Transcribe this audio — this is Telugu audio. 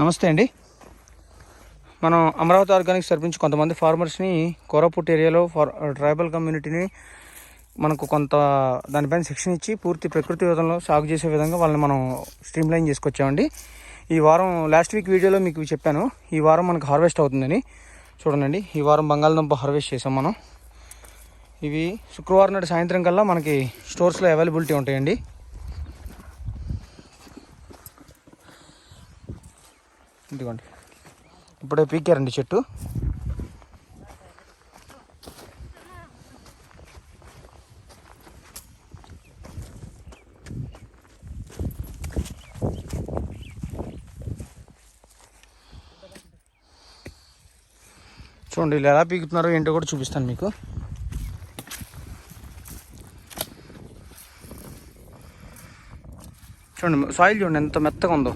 నమస్తే అండి. మనం అమరావతి ఆర్గానిక్స్ తరపుంచి కొంతమంది ఫార్మర్స్ని కోరాపుట్ ఏరియాలో ట్రైబల్ కమ్యూనిటీని మనకు కొంత దానిపైన శిక్షణ ఇచ్చి పూర్తి ప్రకృతి విధానంలో సాగు చేసే విధంగా వాళ్ళని మనం స్ట్రీమ్లైన్ చేసుకొచ్చామండి. ఈ వారం లాస్ట్ వీక్ వీడియోలో మీకు చెప్పాను, ఈ వారం మనకు హార్వెస్ట్ అవుతుందని. చూడండి, ఈ వారం బంగాళదుంప హార్వెస్ట్ చేసాం మనం. ఇవి శుక్రవారం నాడు సాయంత్రం కల్లా మనకి స్టోర్స్లో అవైలబిలిటీ ఉంటాయండి. ఇదిగోండి, ఇప్పుడే పీకారండి చెట్టు. చూడండి, ఇలా ఎలా పీకుతున్నారో ఏంటో కూడా చూపిస్తాను మీకు. చూడండి, సాయిల్ చూడండి ఎంత మెత్తగా ఉందో.